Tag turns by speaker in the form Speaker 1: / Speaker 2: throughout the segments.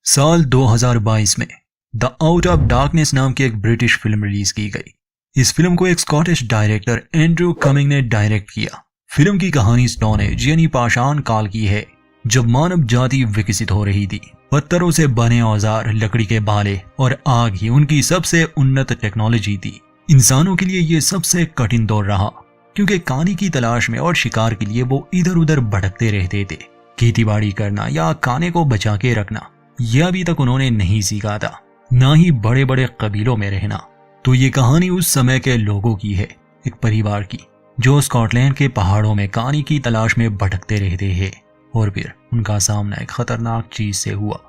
Speaker 1: साल 2022 में the out of darkness नाम की एक ब्रिटिश फिल्म रिलीज की गई। इस फिल्म को एक स्कॉटिश डायरेक्टर एंड्रू कमिंग ने डायरेक्ट किया। फिल्म की कहानी स्टोन एज यानी पाषाण काल की है, जब मानव जाति विकसित हो रही थी। पत्थरों से बने औजार, लकड़ी के भाले और आग ही उनकी सबसे उन्नत टेक्नोलॉजी थी। इंसानों के लिए ये सबसे कठिन दौर रहा, क्योंकि खाने की तलाश में और शिकार के लिए वो इधर उधर भटकते रहते थे। खेतीबाड़ी करना या खाने को बचा के रखना यह अभी तक उन्होंने नहीं सीखा था, ना ही बड़े बड़े कबीलों में रहना। तो ये कहानी उस समय के लोगों की है, एक परिवार की जो स्कॉटलैंड के पहाड़ों में खाने की तलाश में भटकते रहते हैं और फिर उनका सामना एक खतरनाक चीज से हुआ।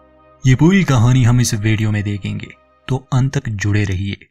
Speaker 1: ये पूरी कहानी हम इस वीडियो में देखेंगे, तो अंत तक जुड़े रहिए।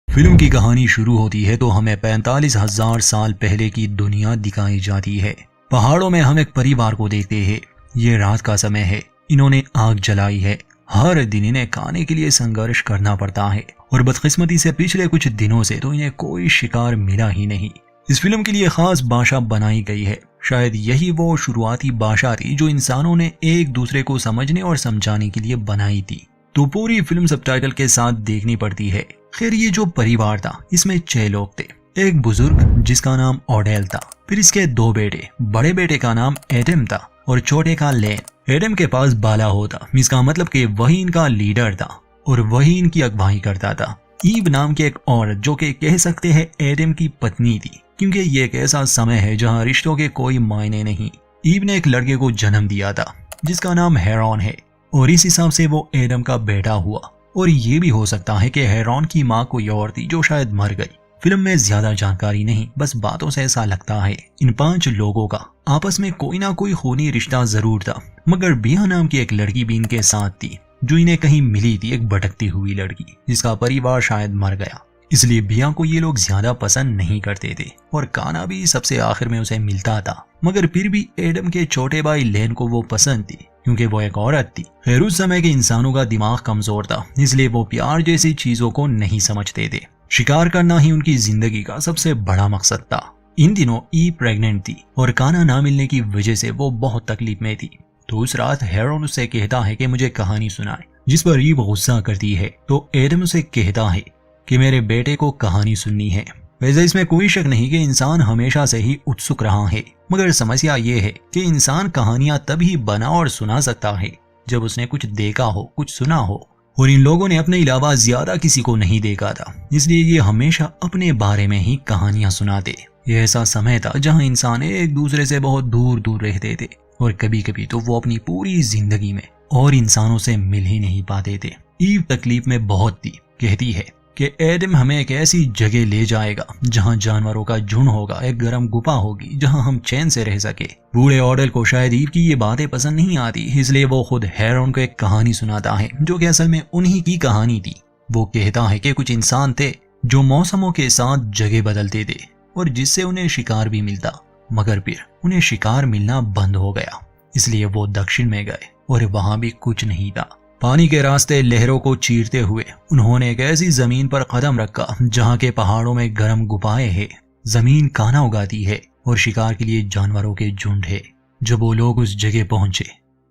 Speaker 1: फिल्म की कहानी शुरू होती है तो हमें 45,000 साल पहले की दुनिया दिखाई जाती है। पहाड़ों में हम एक परिवार को देखते हैं। ये रात का समय है, इन्होंने आग जलाई है। हर दिन इन्हें खाने के लिए संघर्ष करना पड़ता है और बदकिस्मती से पिछले कुछ दिनों से तो इन्हें कोई शिकार मिला ही नहीं। इस फिल्म के लिए खास भाषा बनाई गई है। शायद यही वो शुरुआती भाषा थी जो इंसानों ने एक दूसरे को समझने और समझाने के लिए बनाई थी। तो पूरी फिल्म सबटाइटल के साथ देखनी पड़ती है। खैर, ये जो परिवार था इसमें 6 लोग थे। एक बुजुर्ग जिसका नाम ओडेल था, फिर इसके 2 बेटे, बड़े बेटे का नाम एडम था और छोटे का लेन। एडम के पास बाला होता, इसका मतलब कि वही इनका लीडर था और वही इनकी अगुवाई करता था। ईव नाम की एक औरत जो कि कह सकते हैं एडम की पत्नी थी, क्योंकि ये एक ऐसा समय है जहाँ रिश्तों के कोई मायने नहीं। ईव ने एक लड़के को जन्म दिया था जिसका नाम हेरॉन है और इस हिसाब से वो एडम का बेटा हुआ। और ये भी हो सकता है कि हेरॉन की माँ कोई और थी जो शायद मर गई। फिल्म में ज्यादा जानकारी नहीं, बस बातों से ऐसा लगता है इन 5 लोगों का आपस में कोई ना कोई खूनी रिश्ता जरूर था। मगर बिया नाम की एक लड़की भी इनके साथ थी जो इन्हें कहीं मिली थी, एक भटकती हुई लड़की जिसका परिवार शायद मर गया। इसलिए बिया को ये लोग ज्यादा पसंद नहीं करते थे और खाना भी सबसे आखिर में उसे मिलता था। मगर फिर भी एडम के छोटे भाई लेन को वो पसंद थी, क्योंकि वो एक औरत थी। खैर, उस समय के इंसानों का दिमाग कमजोर था, इसलिए वो प्यार जैसी चीजों को नहीं समझते थे। शिकार करना ही उनकी जिंदगी का सबसे बड़ा मकसद था। इन दिनों ई प्रेग्नेंट थी और खाना ना मिलने की वजह से वो बहुत तकलीफ में थी। तो उस रात हेरॉन उससे कहता है कि मुझे कहानी सुनाए, जिस पर ईव गुस्सा करती है। तो एडम उसे कहता है कि मेरे बेटे को कहानी सुननी है। वैसे इसमें कोई शक नहीं कि इंसान हमेशा से ही उत्सुक रहा है, मगर समस्या ये है कि इंसान कहानियां तभी बना और सुना सकता है जब उसने कुछ देखा हो, कुछ सुना हो। और इन लोगों ने अपने अलावा ज्यादा किसी को नहीं देखा था, इसलिए ये हमेशा अपने बारे में ही कहानियां सुनाते। यह ऐसा समय था जहां इंसान एक दूसरे से बहुत दूर दूर रहते थे और कभी कभी तो वो अपनी पूरी जिंदगी में और इंसानों से मिल ही नहीं पाते थे। ईव तकलीफ में बहुत थी, कहती है कि एडम हमें एक ऐसी जगह ले जाएगा जहां जानवरों का झुंड होगा, एक गर्म गुफा होगी जहां हम चैन से रह सके। बूढ़े ऑडल को शायद ईव की ये बातें पसंद नहीं आती, इसलिए वो खुद हेरॉन को एक कहानी सुनाता है जो कि असल में उन्हीं की कहानी थी। वो कहता है कि कुछ इंसान थे जो मौसमों के साथ जगह बदलते थे और जिससे उन्हें शिकार भी मिलता, मगर फिर उन्हें शिकार मिलना बंद हो गया। इसलिए वो दक्षिण में गए और वहां भी कुछ नहीं था। पानी के रास्ते लहरों को चीरते हुए उन्होंने एक ऐसी जमीन पर कदम रखा जहां के पहाड़ों में गर्म गुफाएं हैं। जमीन खाना उगाती है और शिकार के लिए जानवरों के झुंड है। जब वो लोग उस जगह पहुंचे,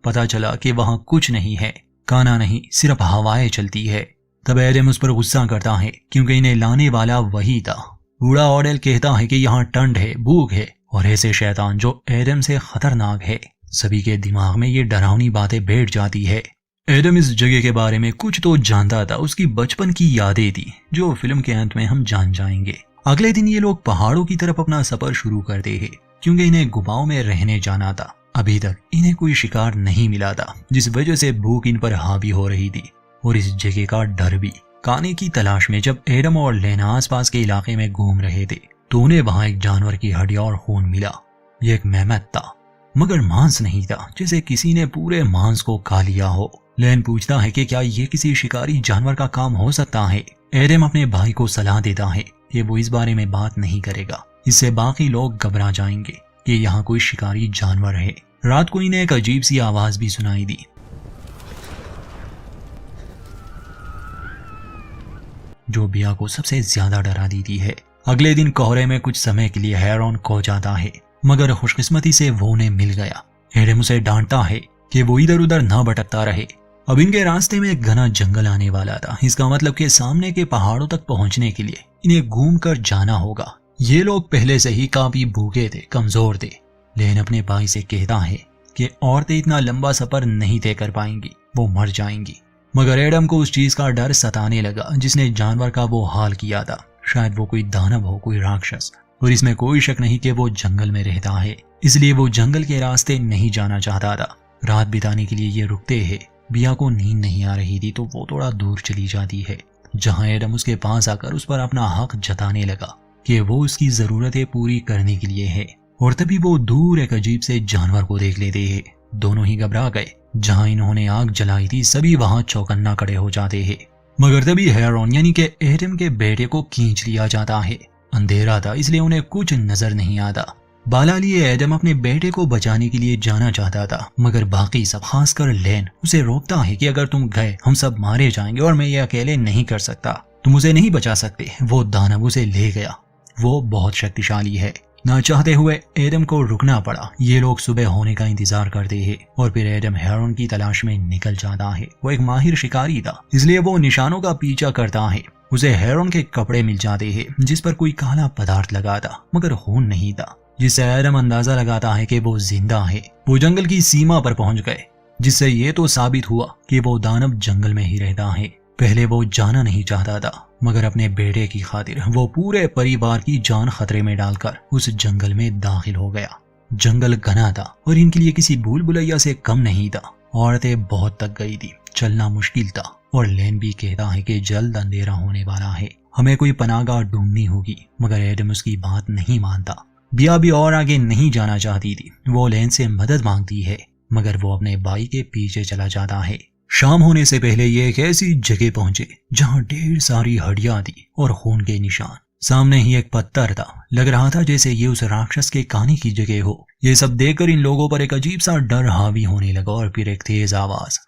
Speaker 1: पता चला कि वहां कुछ नहीं है, खाना नहीं, सिर्फ हवाएं चलती है। तब एडम उस पर गुस्सा करता है क्योंकि इन्हें लाने वाला वही था। बूढ़ा ऑडेल कहता है कि यहाँ ठंड है, भूख है और ऐसे शैतान जो एडम से खतरनाक है। सभी के दिमाग में ये डरावनी बातें बैठ जाती है। एडम इस जगह के बारे में कुछ तो जानता था, उसकी बचपन की यादें थी जो फिल्म के अंत में हम जान जाएंगे। अगले दिन ये लोग पहाड़ों की तरफ अपना सफर शुरू करते हैं क्योंकि इन्हें गुफाओं में रहने जाना था। अभी तक इन्हें कोई शिकार नहीं मिला था, जिस वजह से भूख इन पर हावी हो रही थी और इस जगह का डर भी। खाने की तलाश में जब एडम और लेना आसपास के इलाके में घूम रहे थे तो उन्हें वहां एक जानवर की हड्डी और खून मिला। ये एक मेमथ था, मगर मांस नहीं था, जैसे किसी ने पूरे मांस को खा लिया हो। लेन पूछता है कि क्या ये किसी शिकारी जानवर का काम हो सकता है। एडम अपने भाई को सलाह देता है कि वो इस बारे में बात नहीं करेगा, इससे बाकी लोग घबरा जाएंगे कि यहाँ कोई शिकारी जानवर है। रात को इन्हें एक अजीब सी आवाज भी सुनाई दी जो बिया को सबसे ज्यादा डरा देती है। अगले दिन कोहरे में कुछ समय के लिए हेरॉन खो जाता है, मगर खुशकिस्मती से वो उन्हें मिल गया। एडम उसे डांटता है कि वो इधर उधर ना भटकता रहे। अब इनके रास्ते में एक घना जंगल आने वाला था। इसका मतलब कि सामने के पहाड़ों तक पहुंचने के लिए इन्हें घूम कर जाना होगा। ये लोग पहले से ही काफी भूखे थे, कमजोर थे। लेन अपने भाई से कहता है कि औरतें इतना लंबा सफर नहीं तय कर पाएंगी, वो मर जाएंगी। मगर एडम को उस चीज का डर सताने लगा जिसने जानवर का वो हाल किया था। शायद वो कोई दानव हो, कोई राक्षस, और इसमें कोई शक नहीं कि वो जंगल में रहता है, इसलिए वो जंगल के रास्ते नहीं जाना चाहता था। रात बिताने के लिए ये रुकते हैं। बिया को नींद नहीं आ रही थी तो वो थोड़ा दूर चली जाती है, जहां एडम उसके पास आकर उस पर अपना हक जताने लगा कि वो उसकी जरूरतें पूरी करने के लिए है। और तभी वो दूर एक अजीब से जानवर को देख लेते हैं। दोनों ही घबरा गए। जहां इन्होंने आग जलाई थी सभी वहां चौकन्ना खड़े हो जाते हैं। मगर तभी हेरोन यानी कि एडम के बेटे को खींच लिया जाता है। अंधेरा था इसलिए उन्हें कुछ नजर नहीं आता। बाला लिए एडम अपने बेटे को बचाने के लिए जाना चाहता था, मगर बाकी सब खासकर लेन उसे रोकता है कि अगर तुम गए हम सब मारे जाएंगे और मैं ये अकेले नहीं कर सकता, तुम उसे नहीं बचा सकते। वो दानव उसे ले गया। वो बहुत शक्तिशाली है। ना चाहते हुए एडम को रुकना पड़ा। ये लोग सुबह होने का इंतजार करते हैं और फिर एडम हेरोन की तलाश में निकल जाता है। वो एक माहिर शिकारी था इसलिए वो निशानों का पीछा करता है। उसे हेरोन के कपड़े मिल जाते हैं जिस पर कोई काला पदार्थ लगा था मगर खून नहीं था, जिससे एडम अंदाजा लगाता है कि वो जिंदा है। वो जंगल की सीमा पर पहुंच गए, जिससे ये तो साबित हुआ कि वो दानव जंगल में ही रहता है। पहले वो जाना नहीं चाहता था, मगर अपने बेटे की खातिर वो पूरे परिवार की जान खतरे में डालकर उस जंगल में दाखिल हो गया। जंगल घना था और इनके लिए किसी भूल भुलैया से कम नहीं था। औरतें बहुत थक गई थी, चलना मुश्किल था और लेन भी कहता है कि जल्द अंधेरा होने वाला है, हमें कोई पनाहगाह ढूंढनी होगी। मगर एडम उसकी बात नहीं मानता। बिया भी और आगे नहीं जाना चाहती थी। वो लेन से मदद मांगती है मगर वो अपने भाई के पीछे चला जाता है। शाम होने से पहले ये एक ऐसी जगह पहुंचे जहां ढेर सारी हड्डियां थी और खून के निशान। सामने ही एक पत्थर था। लग रहा था जैसे ये उस राक्षस के खाने की जगह हो। ये सब देखकर इन लोगों पर एक अजीब सा डर हावी होने लगा और फिर एक तेज आवाज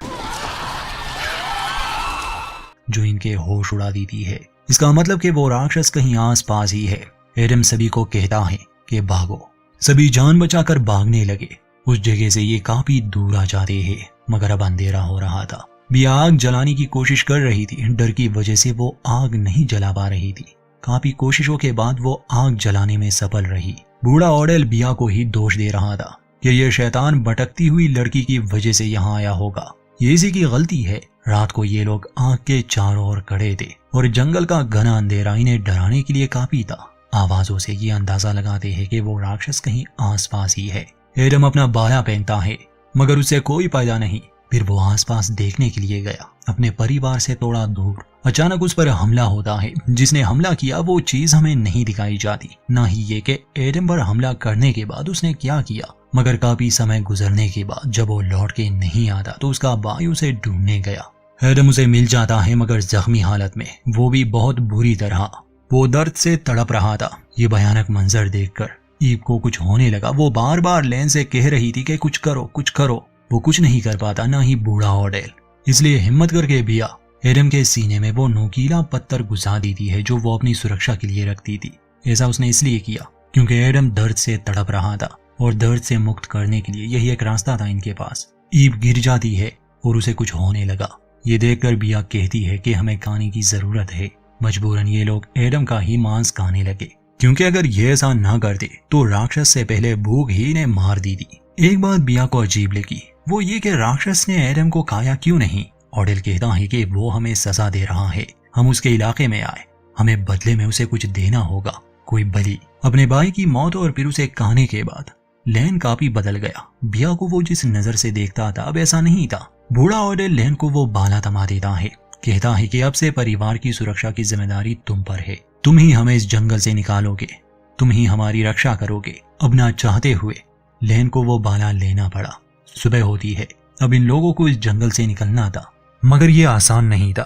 Speaker 1: जो इनके होश उड़ा देती है। इसका मतलब कि वो राक्षस कहीं आस पास ही है। एडम सभी को कहता है कि भागो। सभी जान बचाकर भागने लगे। उस जगह से ये काफी दूर आ जाते हैं मगर अब अंधेरा हो रहा था। बिया आग जलाने की कोशिश कर रही थी। डर की वजह से वो आग नहीं जला पा रही थी। काफी कोशिशों के बाद वो आग जलाने में सफल रही। बूढ़ा ऑडेल बिया को ही दोष दे रहा था कि ये शैतान भटकती हुई लड़की की वजह से यहाँ आया होगा, ये इसी की गलती है। रात को ये लोग आग के चारों ओर खड़े थे और जंगल का घना अंधेरा इन्हें डराने के लिए काफी था। आवाजों से ये अंदाजा लगाते हैं कि वो राक्षस कहीं आसपास ही है। एडम अपना बाला पहनता है मगर उससे कोई फायदा नहीं। फिर वो आसपास देखने के लिए गया, अपने परिवार से थोड़ा दूर। अचानक उस पर हमला होता है। जिसने हमला किया वो चीज हमें नहीं दिखाई जाती, ना ही ये कि एडम पर हमला करने के बाद उसने क्या किया। मगर काफी समय गुजरने के बाद जब वो लौट के नहीं आता तो उसका भाई उसे ढूंढने गया। एडम उसे मिल जाता है मगर जख्मी हालत में, वो भी बहुत बुरी तरह। वो दर्द से तड़प रहा था। ये भयानक मंजर देखकर ईव को कुछ होने लगा। वो बार बार लेन से कह रही थी कि कुछ करो कुछ करो। वो कुछ नहीं कर पाता, ना ही बूढ़ा ऑडेल। इसलिए हिम्मत करके बिया एडम के सीने में वो नोकीला पत्थर घुसा देती है जो वो अपनी सुरक्षा के लिए रखती थी। ऐसा उसने इसलिए किया क्योंकि एडम दर्द से तड़प रहा था और दर्द से मुक्त करने के लिए यही एक रास्ता था इनके पास। ईव गिर जाती है और उसे कुछ होने लगा। ये देखकर बिया कहती है कि हमें खाने की जरूरत है। मजबूरन ये लोग एडम का ही मांस खाने लगे, क्योंकि अगर ये ऐसा ना करते तो राक्षस से पहले भूख ही ने मार दी थी। एक बात बिया को अजीब लगी, वो ये कि राक्षस ने एडम को खाया क्यों नहीं। ऑडेल कहता है कि वो हमें सजा दे रहा है, हम उसके इलाके में आए, हमें बदले में उसे कुछ देना होगा, कोई बलि। अपने भाई की मौत और फिर उसे खाने के बाद लेन काफी बदल गया। बिया को वो जिस नजर से देखता था अब ऐसा नहीं था। बूढ़ा ऑडेल लेन को वो बाला थमा देता है, कहता है कि अब से परिवार की सुरक्षा की जिम्मेदारी तुम पर है, तुम ही हमें इस जंगल से निकालोगे, तुम ही हमारी रक्षा करोगे। अब ना चाहते हुए लेन को वो बाला लेना पड़ा। सुबह होती है। अब इन लोगों को इस जंगल से निकलना था मगर ये आसान नहीं था।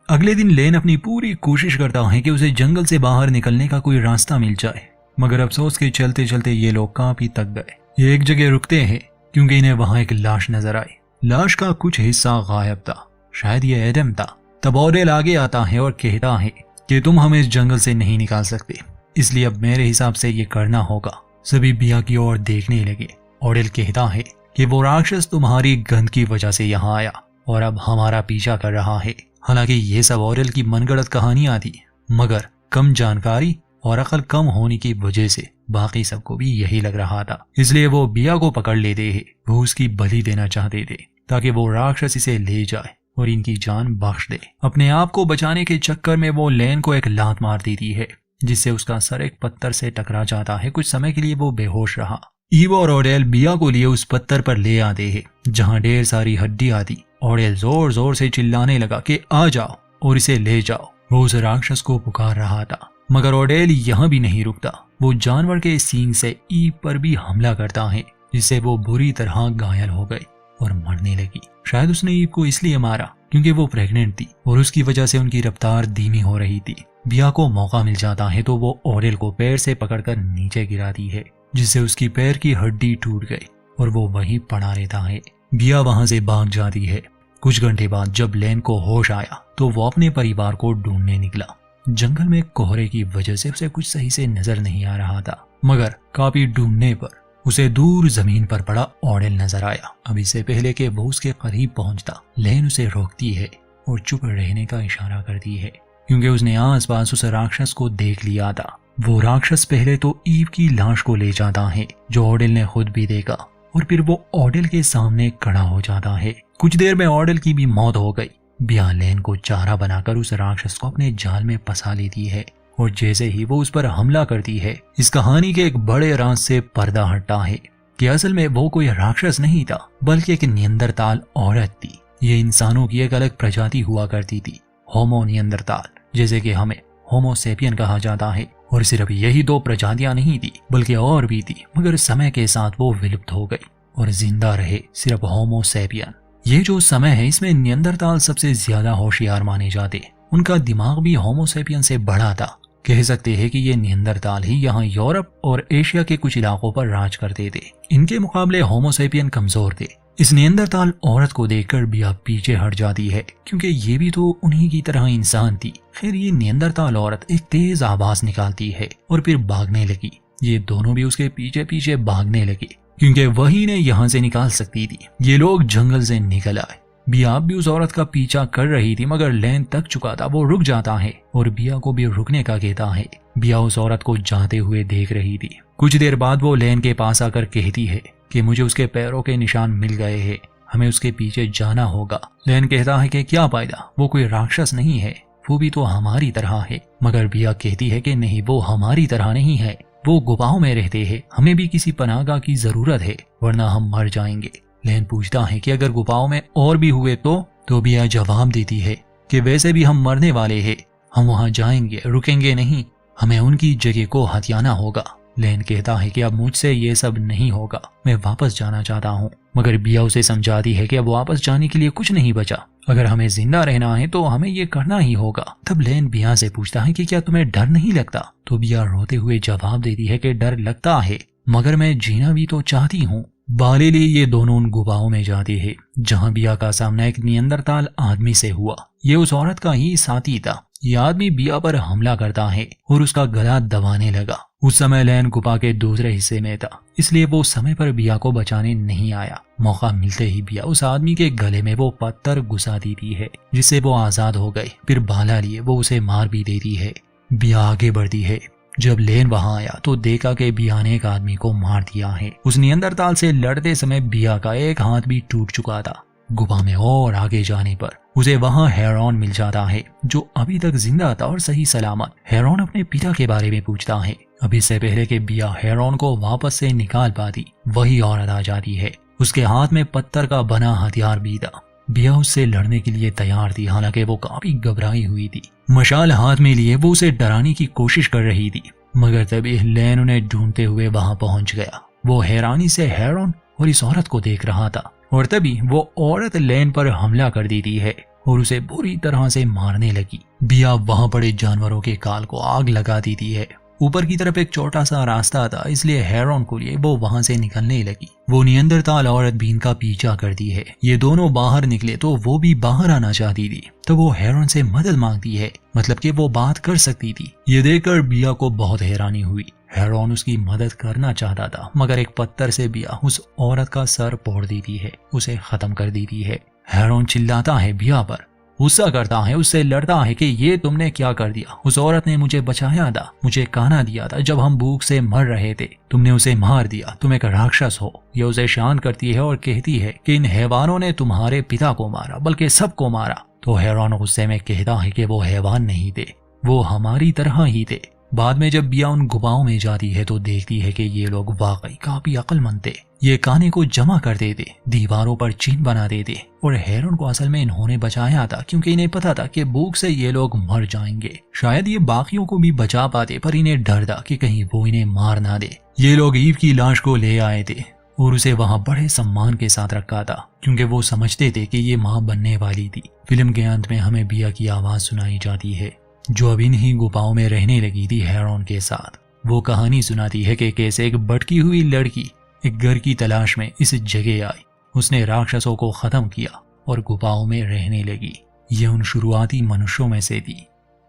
Speaker 1: अगले दिन लेन अपनी पूरी कोशिश करता है कि उसे जंगल से बाहर निकलने का कोई रास्ता मिल जाए, मगर अफसोस के चलते चलते ये लोग काफी थक गए। ये एक जगह रुकते हैं क्योंकि इन्हें वहां एक लाश नजर आई। लाश का कुछ हिस्सा गायब था, शायद ये एडम था। तब ऑडेल आगे आता है और कहता है कि तुम हमें इस जंगल से नहीं निकाल सकते, इसलिए अब मेरे हिसाब से ये करना होगा। सभी बिया की ओर देखने लगे। ऑडेल कहता है कि वो राक्षस तुम्हारी गंध की वजह से यहाँ आया और अब हमारा पीछा कर रहा है। हालांकि ये सब ओरेल की मनगढ़ंत कहानियां थी, मगर कम जानकारी और अकल कम होने की वजह से बाकी सबको भी यही लग रहा था। इसलिए वो बिया को पकड़ लेते हैं। वो उसकी बलि देना चाहते थे ताकि वो राक्षस इसे ले जाए और इनकी जान बख्श दे। अपने आप को बचाने के चक्कर में वो लेन को एक लात मार देती है, जिससे उसका सर एक पत्थर से टकरा जाता है। कुछ समय के लिए वो बेहोश रहा। ईवो और ओरेल बिया को लिए उस पत्थर पर ले आते हैं जहाँ ढेर सारी हड्डियां थी। ओरेल जोर जोर से चिल्लाने लगा कि आ जाओ और इसे ले जाओ। वो उस राक्षस को पुकार रहा था, मगर ओरेल यहाँ भी नहीं रुकता। वो जानवर के सींग से ईव पर भी हमला करता है, जिससे वो बुरी तरह घायल हो गई और मरने लगी। शायद उसने ईव को इसलिए मारा क्योंकि वो प्रेग्नेंट थी और उसकी वजह से उनकी रफ्तार धीमी हो रही थी। बिया को मौका मिल जाता है तो वो ओरेल को पैर से पकड़कर नीचे गिराती है, जिससे उसकी पैर की हड्डी टूट गई और वो वहीं पड़ा रहता है। बिया वहां से भाग जाती है। कुछ घंटे बाद जब लेन को होश आया तो वो अपने परिवार को ढूंढने निकला। जंगल में कोहरे की वजह से उसे कुछ सही से नजर नहीं आ रहा था, मगर काफी ढूंढने पर उसे दूर जमीन पर पड़ा ओरेल नजर आया। अब इससे पहले कि वो उसके करीब पहुंचता, लेन उसे रोकती है और चुप रहने का इशारा करती है, क्योंकि उसने आसपास उस राक्षस को देख लिया था। वो राक्षस पहले तो ईव की लाश को ले जाता है, जो ओरेल ने खुद भी देखा, और फिर वो ओरेल के सामने खड़ा हो जाता है। कुछ देर में ओरेल की भी मौत हो गई। बिया लेन को चारा बनाकर उस राक्षस को अपने जाल में फंसा लेती है, और जैसे ही वो उस पर हमला करती है, इस कहानी के एक बड़े राज से पर्दा हटता है कि असल में वो कोई राक्षस नहीं था, बल्कि एक नियंदरताल औरत थी। ये इंसानों की एक अलग प्रजाति हुआ करती थी, होमो नियंदरताल, जैसे कि हमें होमो सेपियन कहा जाता है। और सिर्फ यही दो प्रजातियां नहीं थी, बल्कि और भी थी, मगर समय के साथ वो विलुप्त हो गई और जिंदा रहे सिर्फ होमो सेपियन। ये जो समय है, इसमें नियंदरताल सबसे ज्यादा होशियार माने जाते। उनका दिमाग भी होमो सेपियन से बड़ा था। कह सकते हैं कि ये नियंदरताल ही यहाँ यूरोप और एशिया के कुछ इलाकों पर राज करते थे। इनके मुकाबले होमो सेपियन कमजोर थे। इस नियंदरताल औरत को देखकर बिया पीछे हट जाती है, क्योंकि ये भी तो उन्हीं की तरह इंसान थी। खैर, ये नियंदरताल औरत एक तेज आवाज निकालती है और फिर भागने लगी। ये दोनों भी उसके पीछे पीछे भागने लगे, क्योंकि वही ने यहाँ से निकाल सकती थी। ये लोग जंगल से निकल आए। बिया भी उस औरत का पीछा कर रही थी, मगर लेन तक चुका था। वो रुक जाता है और बिया को भी रुकने का कहता है। बिया उस औरत को जाते हुए देख रही थी। कुछ देर बाद वो लेन के पास आकर कहती है कि मुझे उसके पैरों के निशान मिल गए हैं, हमें उसके पीछे जाना होगा। लेन कहता है कि क्या फायदा, वो कोई राक्षस नहीं है, वो भी तो हमारी तरह है। मगर बिया कहती है कि नहीं, वो हमारी तरह नहीं है, वो गुफाओं में रहते हैं, हमें भी किसी पनाहगाह की जरूरत है, वरना हम मर जाएंगे। लेन पूछता है कि अगर गुफाओं में और भी हुए तो बिया जवाब देती है कि वैसे भी हम मरने वाले हैं, हम वहां जाएंगे, रुकेंगे नहीं, हमें उनकी जगह को हथियाना होगा। लेन कहता है कि अब मुझसे ये सब नहीं होगा, मैं वापस जाना चाहता हूँ। मगर बिया उसे समझाती है कि अब वापस जाने के लिए कुछ नहीं बचा, अगर हमें जिंदा रहना है तो हमें ये करना ही होगा। तब लेन बिया से पूछता है कि क्या तुम्हें डर नहीं लगता? तो बिया रोते हुए जवाब देती है कि डर लगता है, मगर मैं जीना भी तो चाहती हूँ। बाले लिए ये दोनों उन गुफाओं में जाते हैं, जहाँ बिया का सामना एक नियंदरताल आदमी से हुआ। ये उस औरत का ही साथी था। ये आदमी बिया पर हमला करता है और उसका गला दबाने लगा। उस समय लेन गुफा के दूसरे हिस्से में था, इसलिए वो समय पर बिया को बचाने नहीं आया। मौका मिलते ही बिया उस आदमी के गले में वो पत्थर घुसा देती है, जिससे वो आजाद हो गए। फिर भाला लिए वो उसे मार भी देती है। बिया आगे बढ़ती है। जब लेन वहां आया तो देखा कि बिया ने एक आदमी को मार दिया है। उस नियंदरताल से लड़ते समय बिया का एक हाथ भी टूट चुका था। गुफा में और आगे जाने पर उसे वहां हेरोन मिल जाता है, जो अभी तक जिंदा था और सही सलामत। हेरोन अपने पिता के बारे में पूछता है। अभी से पहले कि बिया हेरोन को वापस से निकाल पाती, वही औरत आ जाती है। उसके हाथ में पत्थर का बना हथियार भी था। बिया उससे लड़ने के लिए तैयार थी, हालांकि वो काफी घबराई हुई थी। मशाल हाथ में लिए वो उसे डराने की कोशिश कर रही थी, मगर तभी लेन उन्हें ढूंढते हुए वहां पहुंच गया। वो हैरानी से हेरोन और इस औरत को देख रहा था, और तभी वो औरत लेन पर हमला कर देती है और उसे बुरी तरह से मारने लगी। बिया वहां पड़े जानवरों के काल को आग लगा देती है। ऊपर की तरफ एक छोटा सा रास्ता था, इसलिए हेरोन को लिए वो वहां से निकलने लगी। वो नियंदरताल औरत भी इनका पीछा करती है। ये दोनों बाहर निकले तो वो भी बाहर आना चाहती थी, तो वो हेरोन से मदद मांगती है, मतलब कि वो बात कर सकती थी। ये देखकर बिया को बहुत हैरानी हुई। हेरोन उसकी मदद करना चाहता था, मगर एक पत्थर से बिया उस औरत का सर फोड़ देती है, उसे खत्म कर देती है। हेरोन चिल्लाता है बिया पर, गुस्सा करता है, उससे लड़ता है कि ये तुमने क्या कर दिया। उस औरत ने मुझे बचाया था, मुझे खाना दिया था जब हम भूख से मर रहे थे, तुमने उसे मार दिया, तुम एक राक्षस हो। यह उसे शांत करती है और कहती है कि इन हैवानों ने तुम्हारे पिता को मारा, बल्कि सबको मारा। तो हेरोन गुस्से में कहता है कि वो हैवान नहीं थे, वो हमारी तरह ही थे। बाद में जब बिया उन गुफाओं में जाती है तो देखती है कि ये लोग वाकई काफी अक्लमंद थे। ये खाने को जमा कर देते, दीवारों पर चिन्ह बना देते, और हेरोन को असल में इन्होंने बचाया था क्योंकि इन्हें पता था कि भूख से ये लोग मर जाएंगे। शायद ये बाकियों को भी बचा पाते, पर इन्हें डर था कि कहीं वो इन्हें मार ना दे। ये लोग ईव की लाश को ले आए थे और उसे वहां बड़े सम्मान के साथ रखा था क्योंकि वो समझते थे कि ये मां बनने वाली थी। फिल्म के अंत में हमें बिया की आवाज सुनाई जाती है, जो अब इन्हीं गुफाओं में रहने लगी थी हेरोन के साथ। वो कहानी सुनाती है कि कैसे एक भटकी हुई लड़की एक घर की तलाश में इस जगह आई, उसने राक्षसों को खत्म किया और गुफाओं में रहने लगी। ये उन शुरुआती मनुष्यों में से थी।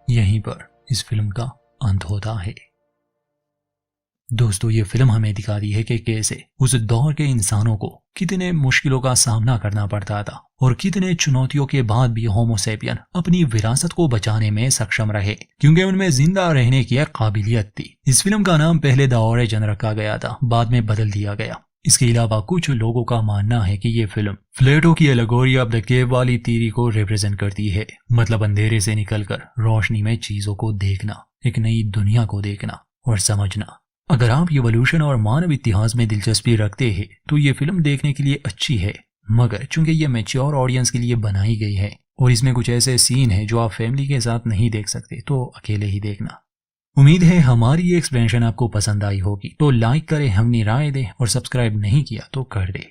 Speaker 1: यहीं पर इस फिल्म का अंत होता है। दोस्तों, ये फिल्म हमें दिखाती है कि कैसे उस दौर के इंसानों को कितने मुश्किलों का सामना करना पड़ता था और कितने चुनौतियों के बाद भी होमो सेपियन अपनी विरासत को बचाने में सक्षम रहे क्योंकि उनमें जिंदा रहने की एक काबिलियत थी। इस फिल्म का नाम पहले द ओरिजिन रखा गया था, बाद में बदल दिया गया। इसके अलावा कुछ लोगों का मानना है कि ये फिल्म प्लेटो की एलेगोरी ऑफ द केव वाली थ्योरी को रिप्रेजेंट करती है, मतलब अंधेरे से निकलकर रोशनी में चीजों को देखना, एक नई दुनिया को देखना और समझना। अगर आप इवोल्यूशन और मानव इतिहास में दिलचस्पी रखते हैं तो ये फिल्म देखने के लिए अच्छी है, मगर चूंकि ये मैच्योर ऑडियंस के लिए बनाई गई है और इसमें कुछ ऐसे सीन है जो आप फैमिली के साथ नहीं देख सकते, तो अकेले ही देखना। उम्मीद है हमारी ये एक्सप्लेनेशन आपको पसंद आई होगी, तो लाइक करें, अपनी राय दें और सब्सक्राइब नहीं किया तो कर दे।